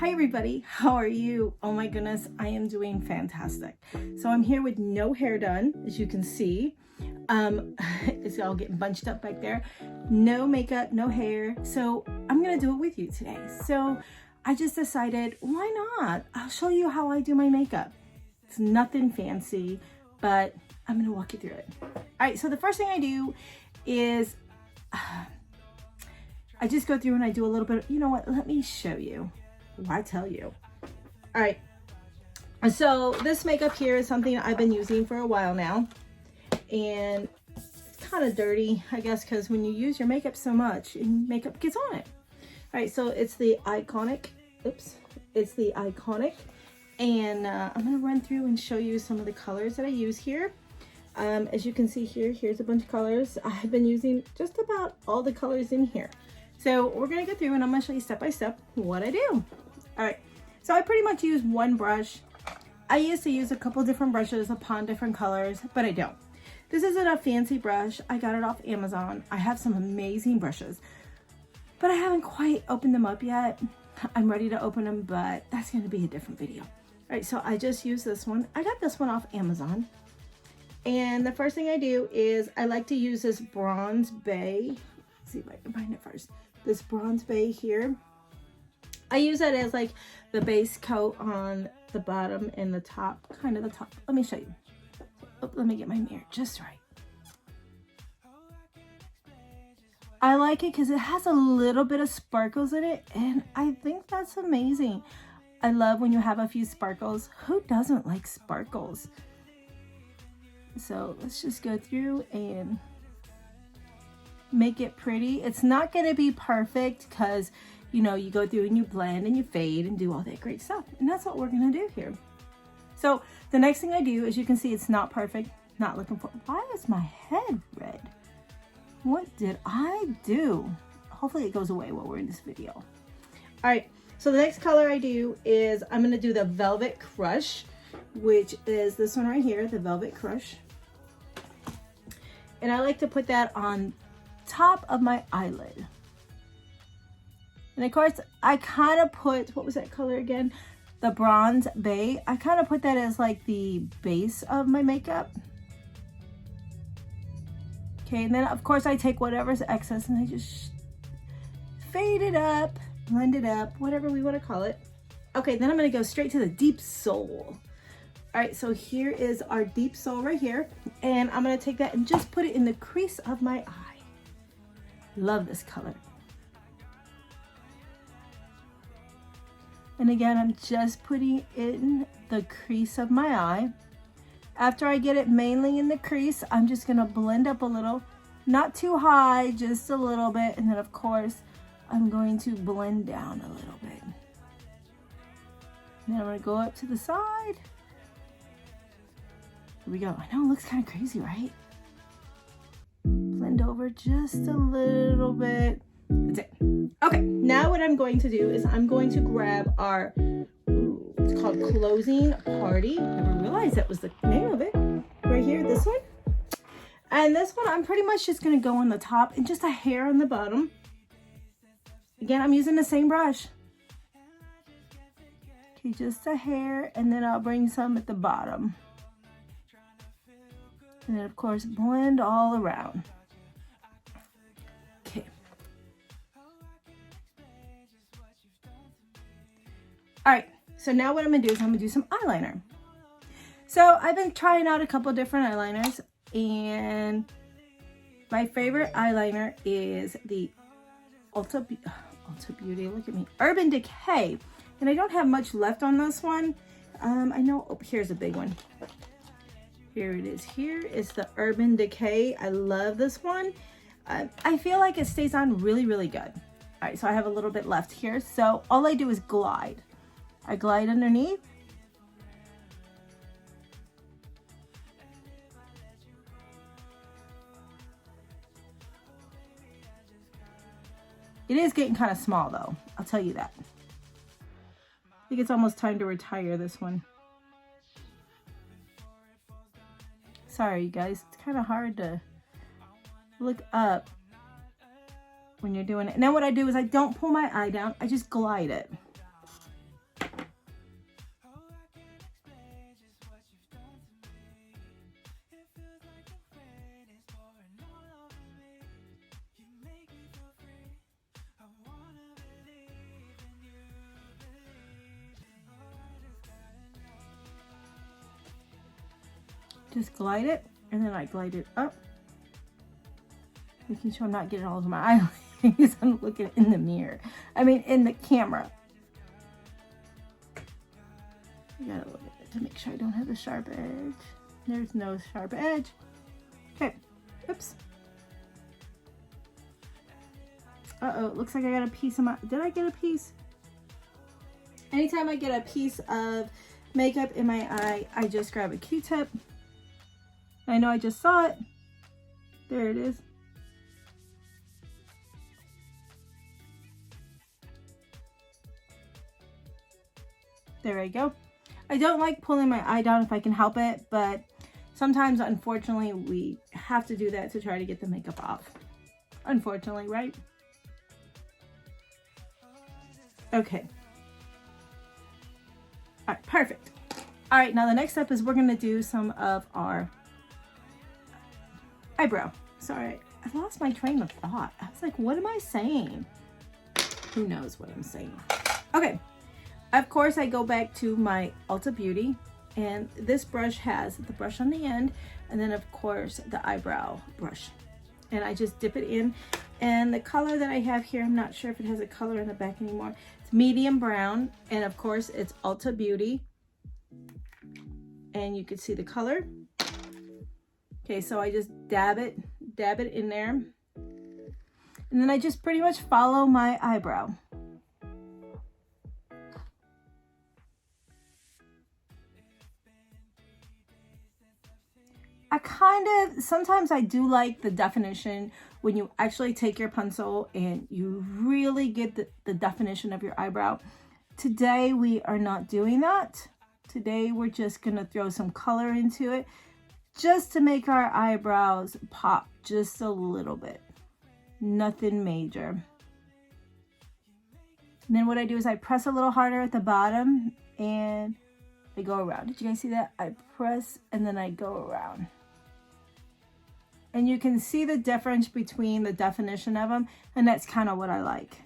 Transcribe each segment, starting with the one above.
Hi everybody, how are you? Oh my goodness, I am doing fantastic. So I'm here with no hair done, as you can see. It's all getting bunched up back there. No makeup, no hair. So I'm gonna do it with you today. So I just decided, why not? I'll show you how I do my makeup. It's nothing fancy, but I'm gonna walk you through it. All right, so the first thing I do is I just go through and I do a little bit, you know what, let me show you. Why tell you? All right, so this makeup here is something I've been using for a while now, and it's kind of dirty, I guess, because when you use your makeup so much, makeup gets on it. All right, so it's the Iconic, it's the Iconic, and I'm gonna run through and show you some of the colors that I use here. As you can see here, here's a bunch of colors. I've been using just about all the colors in here. So we're gonna go through and I'm gonna show you step by step what I do. All right, so I pretty much use one brush. I used to use a couple different brushes upon different colors, but I don't. This isn't a fancy brush. I got it off Amazon. I have some amazing brushes, but I haven't quite opened them up yet. I'm ready to open them, but that's gonna be a different video. All right, so I just use this one. I got this one off Amazon. And the first thing I do is I like to use this Bronze Bay. Let's see if I can find it first. This Bronze Bay here. I use it as like the base coat on the bottom and the top, kind of the top. Let me show you. Oh, let me get my mirror just right. I like it because it has a little bit of sparkles in it, and I think that's amazing. I love when you have a few sparkles. Who doesn't like sparkles? So let's just go through and make it pretty. It's not going to be perfect because, you know, you go through and you blend and you fade and do all that great stuff. And that's what we're going to do here. So the next thing I do, as you can see, it's not perfect. Not looking for, why is my head red? What did I do? Hopefully it goes away while we're in this video. All right. So the next color I do is I'm going to do the Velvet Crush, which is this one right here, the Velvet Crush. And I like to put that on top of my eyelid. And of course, I kind of put, what was that color again? The Bronze Bay. I kind of put that as like the base of my makeup. Okay, and then of course I take whatever's excess and I just fade it up, blend it up, whatever we want to call it. Okay, then I'm going to go straight to the Deep Soul. All right, so here is our Deep Soul right here. And I'm going to take that and just put it in the crease of my eye. Love this color. And again, I'm just putting it in the crease of my eye. After I get it mainly in the crease, I'm just going to blend up a little. Not too high, just a little bit. And then, of course, I'm going to blend down a little bit. And then I'm going to go up to the side. Here we go. I know it looks kind of crazy, right? Blend over just a little bit. That's it. Okay, now what I'm going to do is I'm going to grab our, it's called Closing Party. Never realized that was the name of it. Right here, this one. And this one, I'm pretty much just going to go on the top and just a hair on the bottom. Again, I'm using the same brush. Okay, just a hair, and then I'll bring some at the bottom. And then, of course, blend all around. Okay. All right, so now what I'm gonna do is I'm gonna do some eyeliner. So I've been trying out a couple different eyeliners, and my favorite eyeliner is the Ulta Beauty, look at me, Urban Decay. And I don't have much left on this one. I know, oh, here's a big one. Here it is. Here is the Urban Decay. I love this one. I feel like it stays on really, really good. All right, so I have a little bit left here. So all I do is glide. I glide underneath. It is getting kind of small though, I'll tell you that. I think it's almost time to retire this one. Sorry, you guys. It's kind of hard to look up when you're doing it. And then what I do is I don't pull my eye down. I just glide it. Just glide it, and then I glide it up, making sure I'm not getting all over my eyeliner because I'm looking in the mirror. I mean, in the camera. I gotta look at it to make sure I don't have a sharp edge. There's no sharp edge. Okay, oops. Uh-oh, it looks like I got a piece of my, did I get a piece? Anytime I get a piece of makeup in my eye, I just grab a Q-tip. I know I just saw it. There it is. There I go. I don't like pulling my eye down if I can help it, but sometimes, unfortunately, we have to do that to try to get the makeup off. Unfortunately, right? Okay. All right, perfect. All right, now the next step is we're gonna do some of our eyebrow. Sorry, I lost my train of thought. I was like, what am I saying? Who knows what I'm saying? Okay, of course I go back to my Ulta Beauty, and this brush has the brush on the end, and then of course the eyebrow brush. And I just dip it in, and the color that I have here, I'm not sure if it has a color in the back anymore. It's medium brown, and of course it's Ulta Beauty. And you can see the color. Okay, so I just dab it in there. And then I just pretty much follow my eyebrow. Sometimes I do like the definition when you actually take your pencil and you really get the definition of your eyebrow. Today we are not doing that. Today we're just gonna throw some color into it just to make our eyebrows pop just a little bit. Nothing major. And then what I do is I press a little harder at the bottom and I go around. Did you guys see that? I press and then I go around. And you can see the difference between the definition of them, and that's kind of what I like.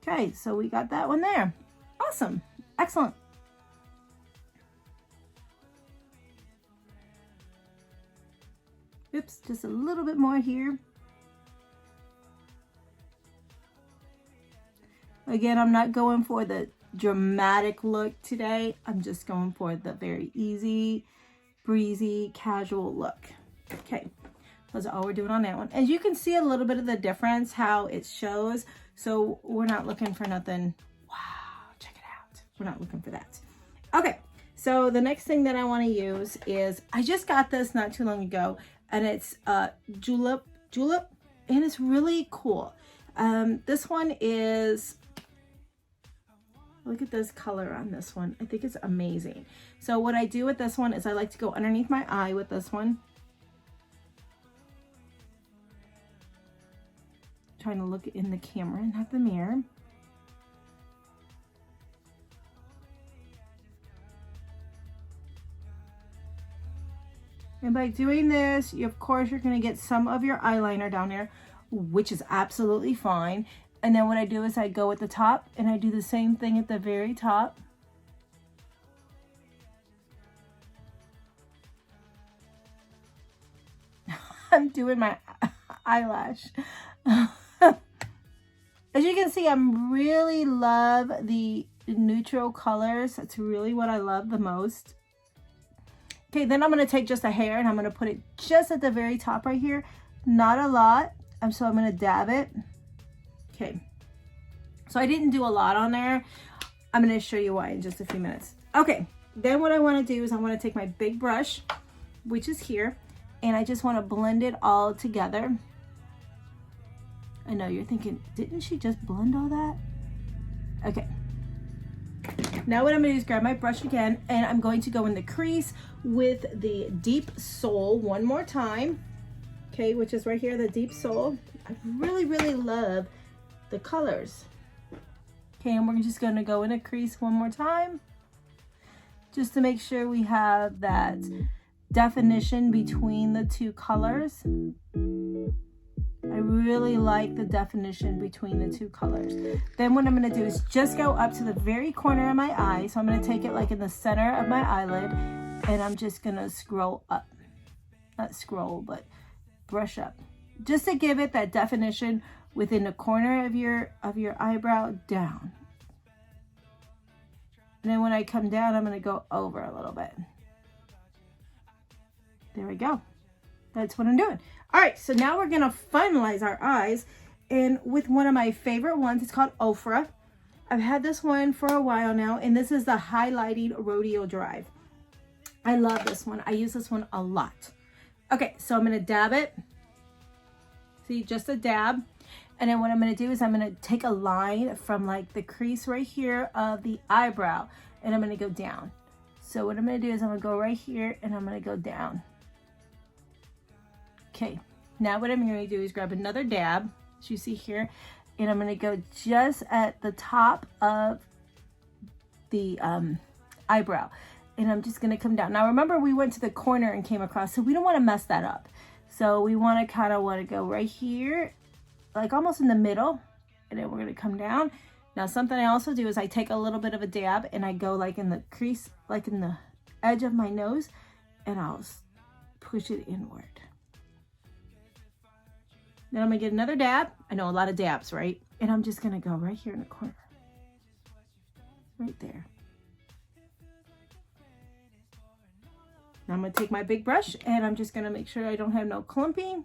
Okay, so we got that one there. Awesome. Excellent. Oops, just a little bit more here. Again, I'm not going for the dramatic look today. I'm just going for the very easy, breezy, casual look. Okay, that's all we're doing on that one. As you can see a little bit of the difference, how it shows. So we're not looking for nothing. Wow, check it out. We're not looking for that. Okay, so the next thing that I want to use is, I just got this not too long ago, and it's Julep, and it's really cool. This one is, look at this color on this one. I think it's amazing. So what I do with this one is I like to go underneath my eye with this one. Trying to look in the camera and not the mirror. And by doing this, of course, you're going to get some of your eyeliner down there, which is absolutely fine. And then what I do is I go at the top and I do the same thing at the very top. I'm doing my eyelash. As you can see, I'm really love the neutral colors. That's really what I love the most. Okay, then I'm going to take just a hair and I'm going to put it just at the very top right here. Not a lot. So I'm going to dab it. Okay. So I didn't do a lot on there. I'm going to show you why in just a few minutes. Okay. Then what I want to do is I want to take my big brush, which is here, and I just want to blend it all together. I know you're thinking, didn't she just blend all that? Okay. Now what I'm going to do is grab my brush again, and I'm going to go in the crease with the Deep Soul one more time. Okay, which is right here, the Deep Soul. I really, really love the colors. Okay, and we're just going to go in a crease one more time, just to make sure we have that definition between the two colors. I really like the definition between the two colors. Then what I'm going to do is just go up to the very corner of my eye. So I'm going to take it like in the center of my eyelid, and I'm just going to scroll up. Not scroll, but brush up. Just to give it that definition within the corner of your eyebrow down. And then when I come down, I'm going to go over a little bit. There we go. That's what I'm doing. All right, so now we're going to finalize our eyes. And with one of my favorite ones, it's called Ofra. I've had this one for a while now, and this is the Highlighting Rodeo Drive. I love this one. I use this one a lot. Okay, so I'm going to dab it. See, just a dab. And then what I'm going to do is I'm going to take a line from like the crease right here of the eyebrow, and I'm going to go down. So what I'm going to do is I'm going to go right here, and I'm going to go down. Okay, now what I'm going to do is grab another dab, as you see here, and I'm going to go just at the top of the eyebrow. And I'm just going to come down. Now remember, we went to the corner and came across, so we don't want to mess that up. So we want to go right here, like almost in the middle, and then we're going to come down. Now something I also do is I take a little bit of a dab and I go like in the crease, like in the edge of my nose, and I'll push it inward. Then I'm going to get another dab. I know a lot of dabs, right? And I'm just going to go right here in the corner. Right there. Now I'm going to take my big brush and I'm just going to make sure I don't have no clumping.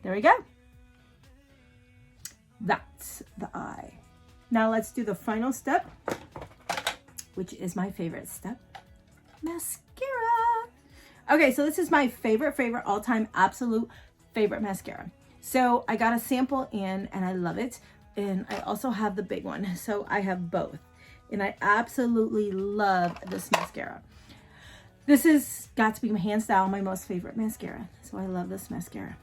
There we go. That's the eye. Now let's do the final step, which is my favorite step, mascara. Okay, so this is my favorite all-time absolute favorite mascara. So I got a sample in and I love it. And I also have the big one. So I have both. And I absolutely love this mascara. This has got to be hands down my most favorite mascara. So I love this mascara.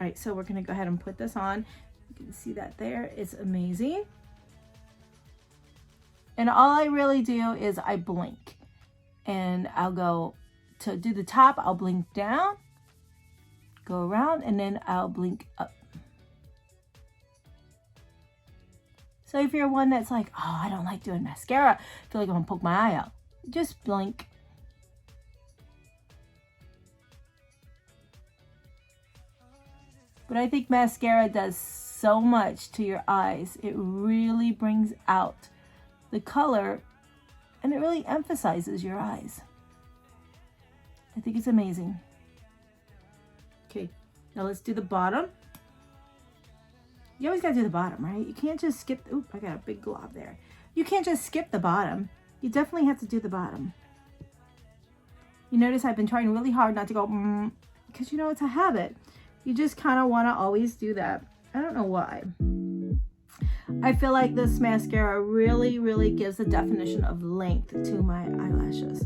All right, so we're going to go ahead and put this on. You can see that there. It's amazing. And all I really do is I blink. And I'll go to do the top. I'll blink down, go around, and then I'll blink up. So if you're one that's like, oh, I don't like doing mascara, I feel like I'm going to poke my eye out, just blink. But I think mascara does so much to your eyes. It really brings out the color and it really emphasizes your eyes. I think it's amazing. Okay, now let's do the bottom. You always gotta do the bottom, right? You can't just skip. Oop, I got a big glob there. You can't just skip the bottom. You definitely have to do the bottom. You notice I've been trying really hard not to go, because you know, it's a habit. You just kind of want to always do that. I don't know why. I feel like this mascara really gives the definition of length to my eyelashes.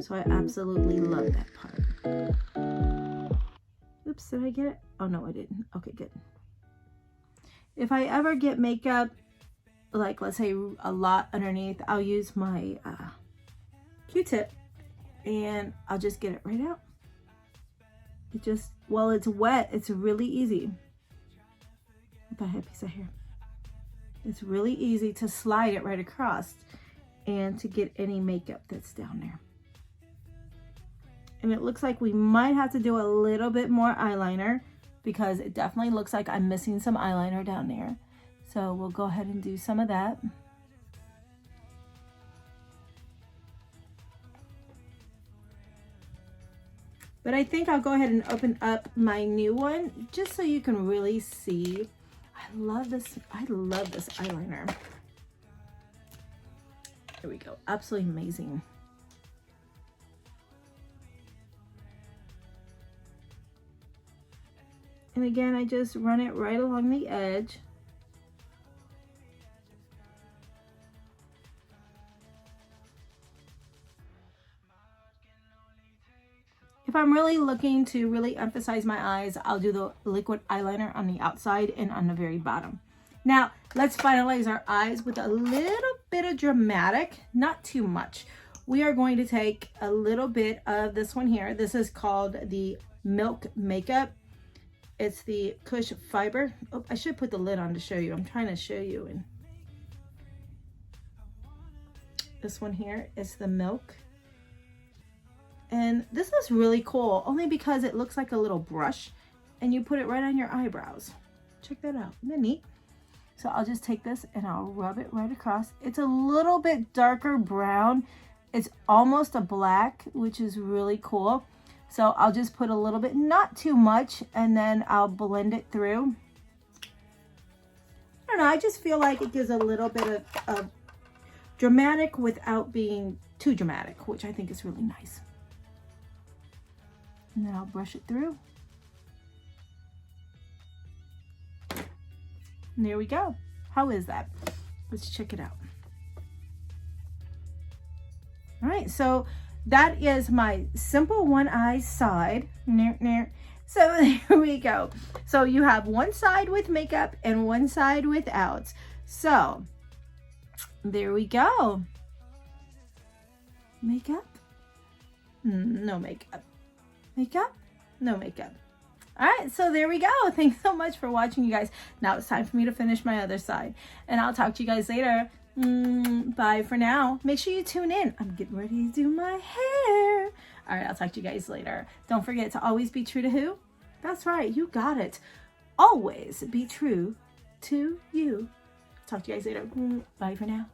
So I absolutely love that part. Oops, did I get it? Oh no, I didn't. Okay, good. If I ever get makeup, like let's say a lot underneath, I'll use my Q-tip and I'll just get it right out. It just, while it's wet, it's really easy. If I had a piece of hair. It's really easy to slide it right across and to get any makeup that's down there. And it looks like we might have to do a little bit more eyeliner because it definitely looks like I'm missing some eyeliner down there. So we'll go ahead and do some of that. But I think I'll go ahead and open up my new one just so you can really see. I love this eyeliner. There we go. Absolutely amazing. And again, I just run it right along the edge. If I'm really looking to really emphasize my eyes, I'll do the liquid eyeliner on the outside and on the very bottom. Now, let's finalize our eyes with a little bit of dramatic, not too much. We are going to take a little bit of this one here. This is called the Milk Makeup. It's the Cush Fiber. Oh, I should put the lid on to show you. I'm trying to show you. And this one here is the Milk. And this is really cool, only because it looks like a little brush and you put it right on your eyebrows. Check that out. Isn't that neat? So I'll just take this and I'll rub it right across. It's a little bit darker brown. It's almost a black, which is really cool. So I'll just put a little bit, not too much, and then I'll blend it through. I don't know, I just feel like it gives a little bit of dramatic without being too dramatic, which I think is really nice. And then I'll brush it through. And there we go. How is that? Let's check it out. All right, so that is my simple one eye side. So there we go. So you have one side with makeup and one side without. So there we go. Makeup? No makeup. Makeup? No makeup. All right, so there we go. Thanks so much for watching, you guys. Now it's time for me to finish my other side, and I'll talk to you guys later. Bye for now. Make sure you tune in. I'm getting ready to do my hair. All right, I'll talk to you guys later. Don't forget to always be true to who? That's right, you got it. Always be true to you. Talk to you guys later. Bye for now.